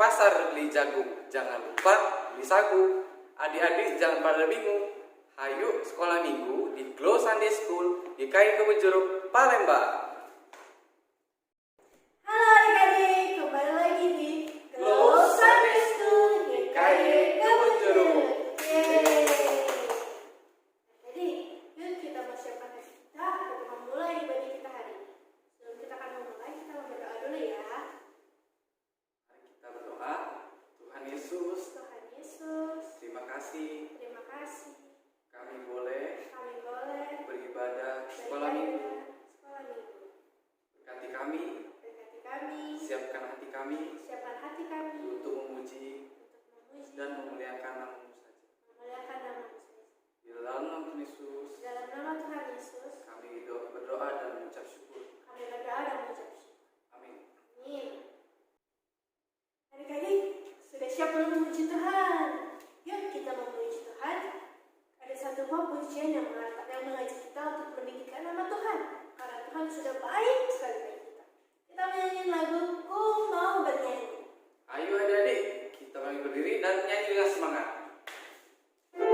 pasar beli jagung, jangan lupa beli sagu. Adik-adik jangan pada bingung. Hayu sekolah minggu di Glow Sunday School di KAI Kebun Jeruk, Palembang. Halo adik-adik, kembali lagi di Glow Sunday School di KAI Kebun Jeruk. Yeay. Jadi, yuk kita persiapkan tes kita untuk memulai ibadah kita hari ini. Sebelum kita akan memulai, kita berdoa dulu ya. Mari kita berdoa. Tuhan Yesus, terima kasih kami boleh beribadah di sekolah minggu. Berkati kami, siapkan hati kami untuk memuji dan memuliakan nama-Mu saja. Di dalam nama Tuhan Yesus, kami berdoa dan mengucap syukur. Amin. Adik-adik, sudah siap belum memuji Tuhan? Yuk kita memuji Tuhan. Ada satu buah pujian yang mengajak kita untuk meninggikan nama Tuhan, karena Tuhan sudah baik sekali bagi kita. Kita menyanyi lagu Ku Mau Bernyanyi. Ayo adik-adik, kita bangkit berdiri dan nyanyi dengan semangat. Ku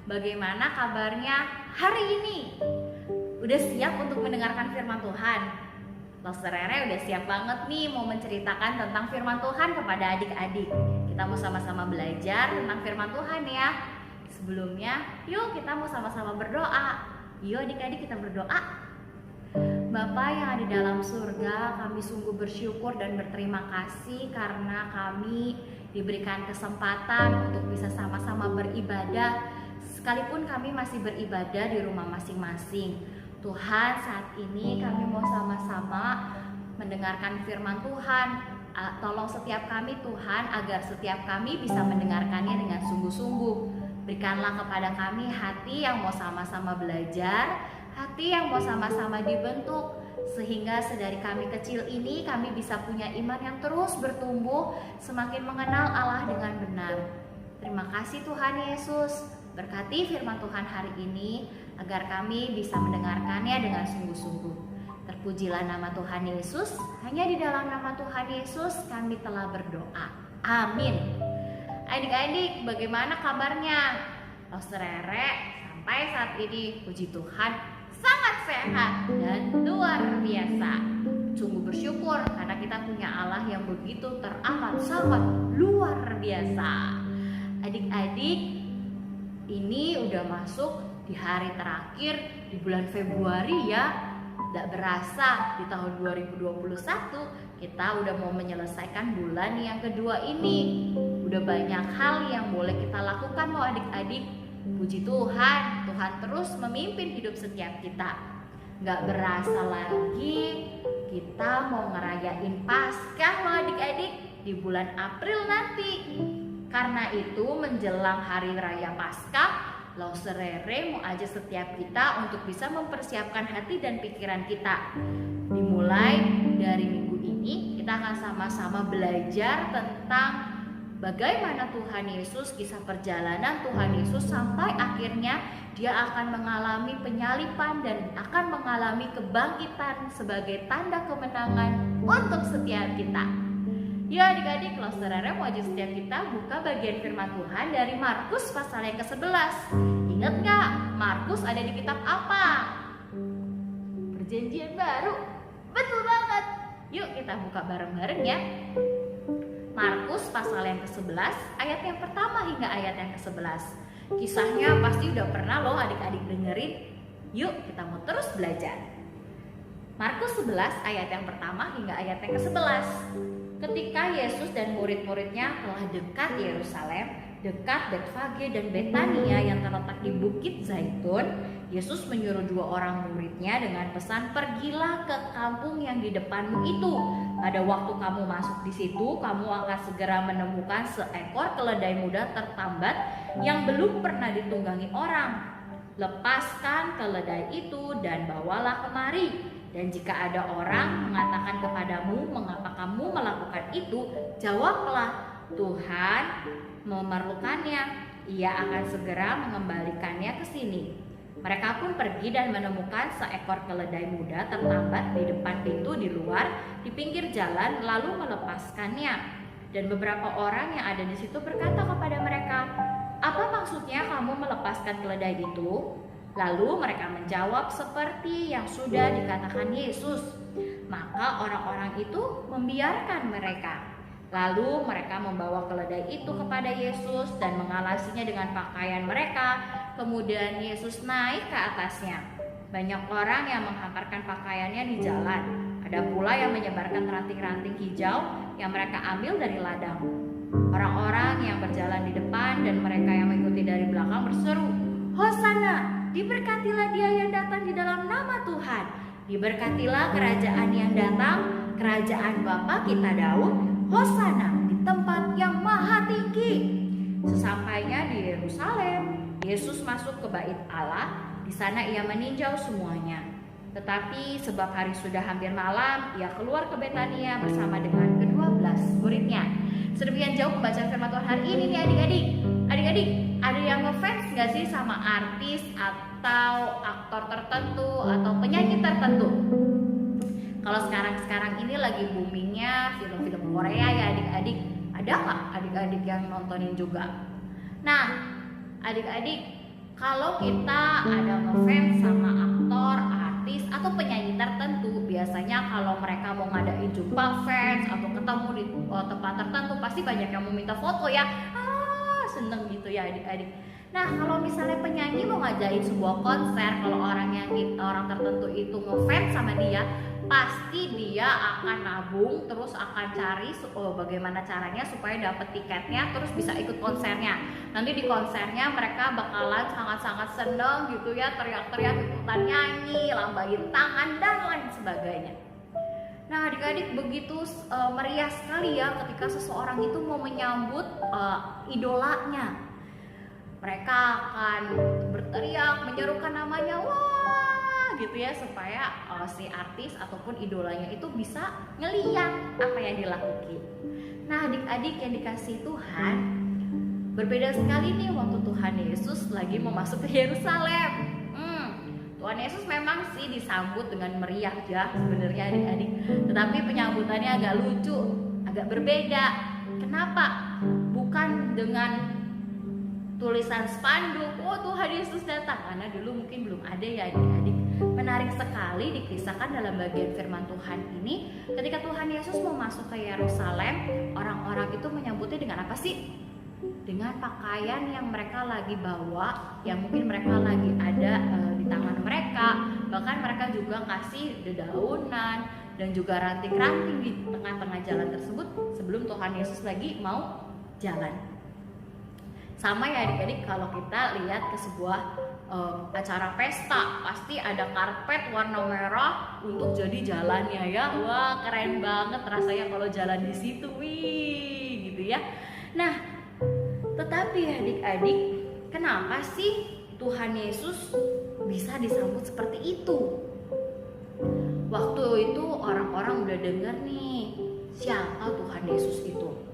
bagaimana kabarnya hari ini? Udah siap untuk mendengarkan firman Tuhan? Loster Rere udah siap banget nih mau menceritakan tentang firman Tuhan kepada adik-adik. Kita mau sama-sama belajar tentang firman Tuhan ya. Sebelumnya, yuk kita mau sama-sama berdoa. Yuk adik-adik kita berdoa. Bapa yang ada dalam surga, kami sungguh bersyukur dan berterima kasih karena kami diberikan kesempatan untuk bisa sama-sama beribadah, sekalipun kami masih beribadah di rumah masing-masing. Tuhan, saat ini kami mau sama-sama mendengarkan firman Tuhan. Tolong setiap kami Tuhan, agar setiap kami bisa mendengarkannya dengan sungguh-sungguh. Berikanlah kepada kami hati yang mau sama-sama belajar, hati yang mau sama-sama dibentuk, sehingga sedari kami kecil ini kami bisa punya iman yang terus bertumbuh, semakin mengenal Allah dengan benar. Terima kasih Tuhan Yesus. Berkati firman Tuhan hari ini agar kami bisa mendengarkannya dengan sungguh-sungguh. Terpujilah nama Tuhan Yesus. Hanya di dalam nama Tuhan Yesus kami telah berdoa. Amin. Adik-adik, bagaimana kabarnya? Loster Rere sampai saat ini puji Tuhan sangat sehat dan luar biasa. Sungguh bersyukur karena kita punya Allah yang begitu teramat sangat luar biasa. Adik-adik, ini udah masuk di hari terakhir di bulan Februari ya. Tidak berasa di tahun 2021 kita udah mau menyelesaikan bulan yang kedua ini. Udah banyak hal yang boleh kita lakukan loh adik-adik. Puji Tuhan, Tuhan terus memimpin hidup setiap kita. Gak berasa lagi kita mau ngerayain Paskah loh adik-adik di bulan April nanti. Karena itu menjelang hari raya Paskah, Loster Rere mau ajak setiap kita untuk bisa mempersiapkan hati dan pikiran kita. Dimulai dari minggu ini kita akan sama-sama belajar tentang bagaimana Tuhan Yesus, kisah perjalanan Tuhan Yesus sampai akhirnya dia akan mengalami penyalipan dan akan mengalami kebangkitan sebagai tanda kemenangan untuk setiap kita. Ya adik-adik, Loster Rere mau ajak setiap kita buka bagian firman Tuhan dari Markus pasal yang ke-11. Ingat gak? Markus ada di kitab apa? Perjanjian Baru. Betul banget. Yuk kita buka bareng-bareng ya. Markus pasal yang ke-11 ayat yang pertama hingga ayat yang ke-11. Kisahnya pasti udah pernah loh adik-adik dengerin. Yuk kita mau terus belajar. Markus 11 ayat yang pertama hingga ayat yang ke-11. Ketika Yesus dan murid-muridnya telah dekat Yerusalem, dekat Betfage dan Betania yang terletak di Bukit Zaitun, Yesus menyuruh 2 orang muridnya dengan pesan, pergilah ke kampung yang di depanmu itu. Pada waktu kamu masuk di situ, kamu akan segera menemukan seekor keledai muda tertambat yang belum pernah ditunggangi orang. Lepaskan keledai itu dan bawalah kemari. Dan jika ada orang mengatakan kepadamu, mengapa kamu melakukan itu? Jawablah, Tuhan memerlukannya. Ia akan segera mengembalikannya ke sini. Mereka pun pergi dan menemukan seekor keledai muda tertambat di depan pintu di luar, di pinggir jalan, lalu melepaskannya. Dan beberapa orang yang ada di situ berkata kepada mereka, apa maksudnya kamu melepaskan keledai itu? Lalu mereka menjawab seperti yang sudah dikatakan Yesus. Maka orang-orang itu membiarkan mereka. Lalu mereka membawa keledai itu kepada Yesus dan mengalasinya dengan pakaian mereka. Kemudian Yesus naik ke atasnya. Banyak orang yang menghamparkan pakaiannya di jalan. Ada pula yang menyebarkan ranting-ranting hijau yang mereka ambil dari ladang. Orang-orang yang berjalan di depan dan mereka yang mengikuti dari belakang berseru, Hosana! Diberkatilah dia yang datang di dalam nama Tuhan. Diberkatilah kerajaan yang datang, kerajaan Bapa kita Daud. Hosana di tempat yang maha tinggi. Sesampainya di Yerusalem, Yesus masuk ke bait Allah. Di sana ia meninjau semuanya. Tetapi sebab hari sudah hampir malam, ia keluar ke Betania bersama dengan ke-12 muridnya. Sedemikian jauh pembacaan firman Tuhan hari ini nih adik-adik. Adik-adik, ada yang ngefans gak sih sama artis atau aktor tertentu atau penyanyi tertentu? Kalau sekarang ini lagi boomingnya film-film Korea ya adik-adik. Ada nggak adik-adik yang nontonin juga? Nah, adik-adik, Kalau kita ada ngefans sama aktor, artis, atau penyanyi tertentu, biasanya kalau mereka mau ngadain jumpa fans atau ketemu di tempat tertentu, pasti banyak yang mau minta foto ya. Seneng gitu ya adik-adik. Nah, kalau misalnya penyanyi mau ngajain sebuah konser, kalau orang tertentu itu ngefans sama dia, pasti dia akan nabung, terus akan cari bagaimana caranya supaya dapet tiketnya, terus bisa ikut konsernya. Nanti di konsernya mereka bakalan sangat-sangat seneng gitu ya, teriak-teriak, ikutan nyanyi, lambain tangan dan lain sebagainya. Nah, adik-adik, begitu meriah sekali ya ketika seseorang itu mau menyambut idolanya. Mereka akan berteriak, menyerukan namanya, wah gitu ya, supaya si artis ataupun idolanya itu bisa ngeliat apa yang dilakukan. Nah, adik-adik yang dikasihi Tuhan, berbeda sekali nih waktu Tuhan Yesus lagi mau masuk ke Yerusalem. Tuhan Yesus memang sih disambut dengan meriah ya sebenarnya adik-adik, tetapi penyambutannya agak lucu, agak berbeda. Kenapa? Bukan dengan tulisan spanduk, oh Tuhan Yesus datang, karena dulu mungkin belum ada ya adik-adik. Menarik sekali dikisahkan dalam bagian firman Tuhan ini, ketika Tuhan Yesus mau masuk ke Yerusalem, orang-orang itu menyambutnya dengan apa sih? Dengan pakaian yang mereka lagi bawa, yang mungkin mereka lagi ada di tangan mereka. Bahkan mereka juga kasih dedaunan dan juga ranting-ranting di tengah-tengah jalan tersebut sebelum Tuhan Yesus lagi mau jalan. Sama ya adik-adik, kalau kita lihat ke sebuah acara pesta, pasti ada karpet warna merah untuk jadi jalannya ya. Wah, keren banget rasanya kalau jalan di situ, wih gitu ya. Nah, tetapi adik-adik, kenapa sih Tuhan Yesus bisa disambut seperti itu? Waktu itu orang-orang udah dengar nih siapa Tuhan Yesus itu.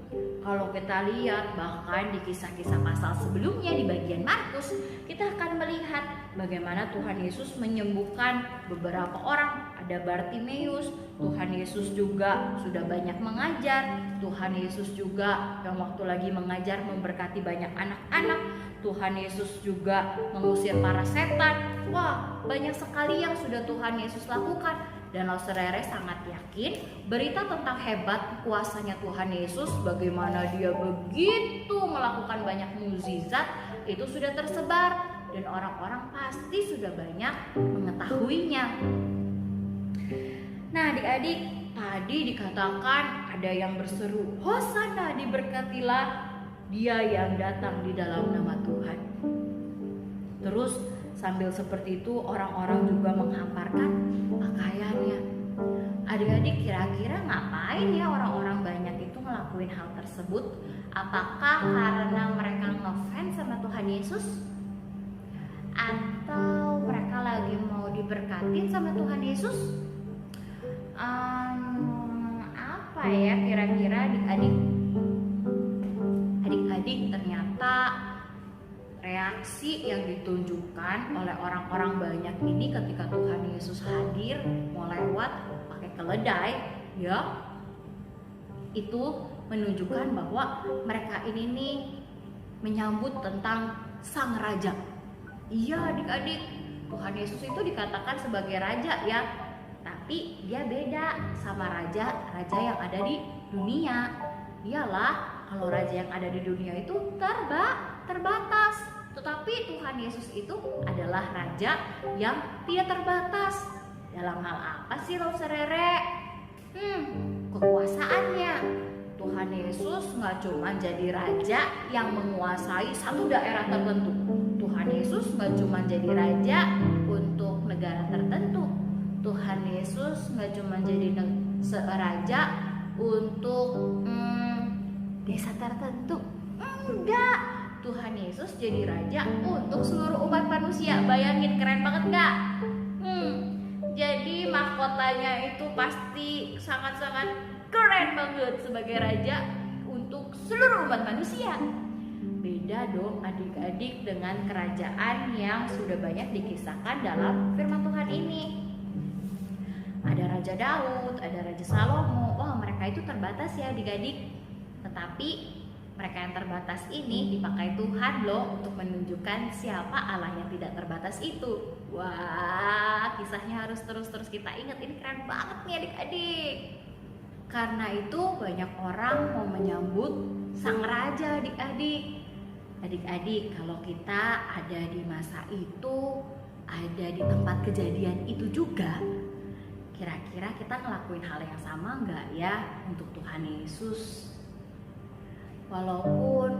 Kalau kita lihat bahkan di kisah-kisah pasal sebelumnya di bagian Markus, kita akan melihat bagaimana Tuhan Yesus menyembuhkan beberapa orang. Ada Bartimeus, Tuhan Yesus juga sudah banyak mengajar. Tuhan Yesus juga yang waktu lagi mengajar memberkati banyak anak-anak. Tuhan Yesus juga mengusir para setan. Wah, banyak sekali yang sudah Tuhan Yesus lakukan. Dan Saudara sangat yakin berita tentang hebat kuasanya Tuhan Yesus, bagaimana dia begitu melakukan banyak mukjizat, itu sudah tersebar dan orang-orang pasti sudah banyak mengetahuinya. Nah adik-adik, tadi dikatakan ada yang berseru, Hosana, diberkatilah dia yang datang di dalam nama Tuhan. Terus sambil seperti itu orang-orang juga menghamparkan pakaiannya. Adik-adik, kira-kira ngapain ya orang-orang banyak itu ngelakuin hal tersebut? Apakah karena mereka ngefans sama Tuhan Yesus? Atau mereka lagi mau diberkatin sama Tuhan Yesus? Apa ya kira-kira adik-adik? Adik-adik, ternyata reaksi yang ditunjukkan oleh orang-orang banyak ini ketika Tuhan Yesus hadir mau lewat pakai keledai ya, itu menunjukkan bahwa mereka ini nih menyambut tentang sang raja. Iya adik-adik, Tuhan Yesus itu dikatakan sebagai raja ya, tapi dia beda sama raja yang ada di dunia. Iyalah, kalau raja yang ada di dunia itu terbatas, tetapi Tuhan Yesus itu adalah raja yang tidak terbatas. Dalam hal apa sih Saudara? Kekuasaannya. Tuhan Yesus nggak cuma jadi raja yang menguasai satu daerah tertentu. Tuhan Yesus nggak cuma jadi raja untuk negara tertentu. Tuhan Yesus nggak cuma jadi raja untuk desa tertentu. Enggak, Tuhan Yesus jadi raja untuk seluruh umat manusia. Bayangin, keren banget nggak? Jadi mahkotanya itu pasti sangat-sangat keren banget sebagai raja untuk seluruh umat manusia. Beda dong adik-adik dengan kerajaan yang sudah banyak dikisahkan dalam firman Tuhan ini. Ada Raja Daud, ada Raja Salomo. Wah, mereka itu terbatas ya adik-adik. Tetapi Mereka yang terbatas ini dipakai Tuhan loh untuk menunjukkan siapa Allah yang tidak terbatas itu. Wah, kisahnya harus terus-terus kita ingat. Ini keren banget nih adik-adik. Karena itu banyak orang mau menyambut sang raja adik-adik. Adik-adik, kalau kita ada di masa itu, ada di tempat kejadian itu juga, kira-kira kita ngelakuin hal yang sama nggak ya untuk Tuhan Yesus? Walaupun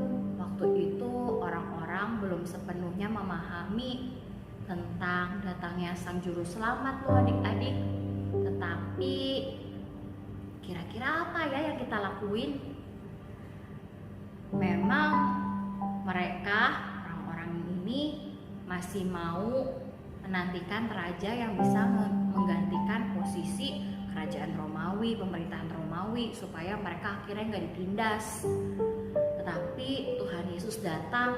waktu itu orang-orang belum sepenuhnya memahami tentang datangnya Sang Juru Selamat loh adik-adik, tetapi kira-kira apa ya yang kita lakuin? Memang mereka, orang-orang ini masih mau menantikan raja yang bisa menggantikan posisi kerajaan Romawi, pemerintahan Romawi, supaya mereka akhirnya nggak ditindas. Tetapi Tuhan Yesus datang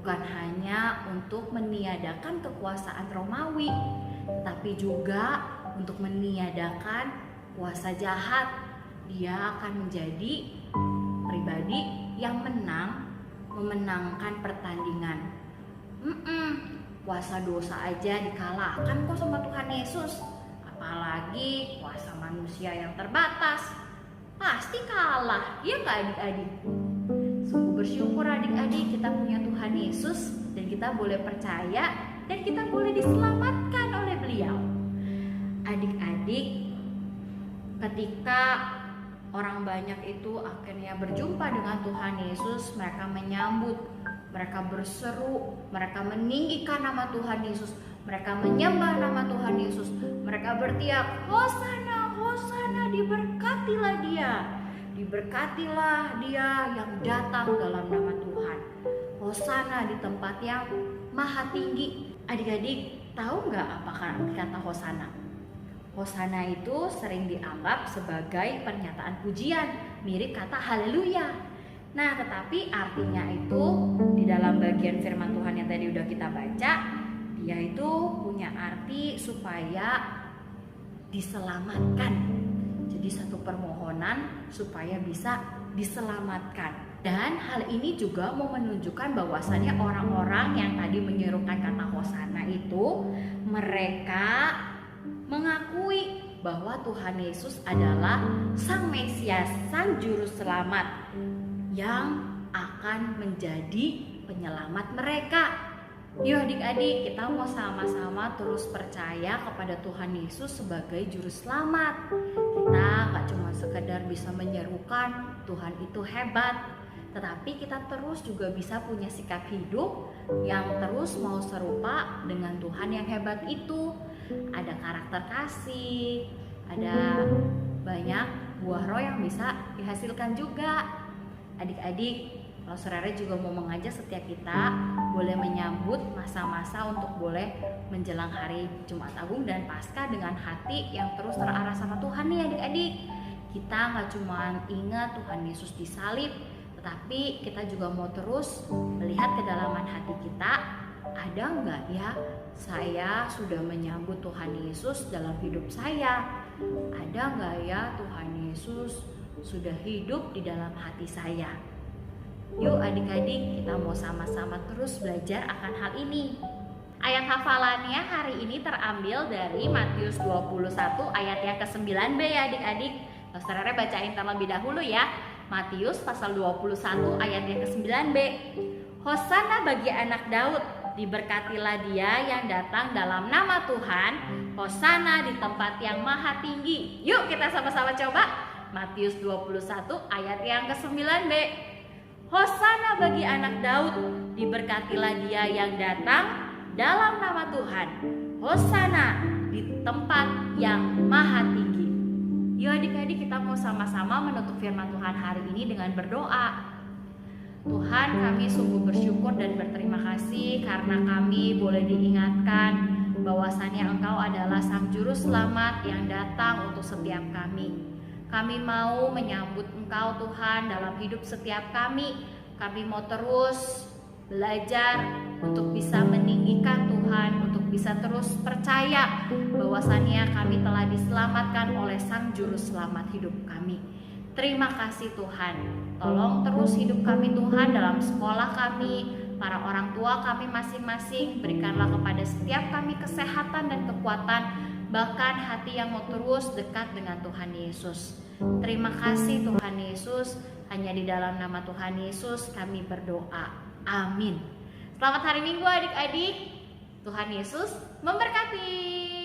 bukan hanya untuk meniadakan kekuasaan Romawi, tapi juga untuk meniadakan kuasa jahat. Dia akan menjadi pribadi yang memenangkan pertandingan. Kuasa dosa aja dikalahkan kok sama Tuhan Yesus, apalagi kuasa manusia yang terbatas. Pasti kalah, ya nggak adik-adik? Sungguh bersyukur adik-adik kita punya Tuhan Yesus, dan kita boleh percaya dan kita boleh diselamatkan oleh Beliau. Adik-adik, ketika orang banyak itu akhirnya berjumpa dengan Tuhan Yesus, mereka menyambut, mereka berseru, mereka meninggikan nama Tuhan Yesus, mereka menyembah nama Tuhan Yesus, mereka berteriak, Hosana, Hosana, diberkatilah dia yang datang dalam nama Tuhan. Hosana di tempat yang maha tinggi. Adik-adik, tahu nggak apa kata Hosana? Hosana itu sering dianggap sebagai pernyataan pujian, mirip kata haleluya. Nah, tetapi artinya itu di dalam bagian firman Tuhan yang tadi udah kita baca, dia itu punya arti supaya diselamatkan. Jadi satu permohonan supaya bisa diselamatkan. Dan hal ini juga mau menunjukkan bahwasannya orang-orang yang tadi menyerukan kata Hosana itu, mereka mengakui bahwa Tuhan Yesus adalah Sang Mesias, Sang Juru Selamat yang akan menjadi penyelamat mereka. Yuk adik-adik, kita mau sama-sama terus percaya kepada Tuhan Yesus sebagai Juru Selamat. Kita gak cuma sekedar bisa menyerukan Tuhan itu hebat, tetapi kita terus juga bisa punya sikap hidup yang terus mau serupa dengan Tuhan yang hebat itu. Ada karakter kasih, ada banyak buah roh yang bisa dihasilkan juga. Adik-adik, kalau Saudara juga mau mengajak setiap kita boleh menyambut masa-masa untuk boleh menjelang hari Jumat Agung dan Paskah dengan hati yang terus terarah sama Tuhan nih adik-adik. Kita gak cuma ingat Tuhan Yesus disalib, tetapi kita juga mau terus melihat kedalaman hati kita. Ada nggak ya saya sudah menyambut Tuhan Yesus dalam hidup saya? Ada nggak ya Tuhan Yesus sudah hidup di dalam hati saya? Yuk adik-adik, kita mau sama-sama terus belajar akan hal ini. Ayat hafalannya hari ini terambil dari Matius 21 ayat yang ke-9b ya adik-adik. Saudara bacain terlebih dahulu ya. Matius pasal 21 ayat yang ke-9b. Hosana bagi anak Daud, diberkatilah dia yang datang dalam nama Tuhan. Hosana di tempat yang maha tinggi. Yuk kita sama-sama coba. Matius 21 ayat yang ke-9b. Hosana bagi anak Daud, diberkatilah dia yang datang dalam nama Tuhan. Hosana di tempat yang maha tinggi. Yuk adik-adik, kita mau sama-sama menutup firman Tuhan hari ini dengan berdoa. Tuhan, kami sungguh bersyukur dan berterima kasih karena kami boleh diingatkan bahwasannya Engkau adalah Sang Juru Selamat yang datang untuk setiap kami. Kami mau menyambut Engkau Tuhan dalam hidup setiap kami. Kami mau terus belajar untuk bisa meninggikan Tuhan, untuk bisa terus percaya bahwasannya kami telah diselamatkan oleh Sang Juru Selamat hidup kami. Terima kasih Tuhan. Tolong terus hidup kami Tuhan dalam sekolah kami, para orang tua kami masing-masing. Berikanlah kepada setiap kami kesehatan dan kekuatan, bahkan hati yang mau terus dekat dengan Tuhan Yesus. Terima kasih Tuhan Yesus, hanya di dalam nama Tuhan Yesus kami berdoa. Amin. Selamat hari Minggu adik-adik. Tuhan Yesus memberkati.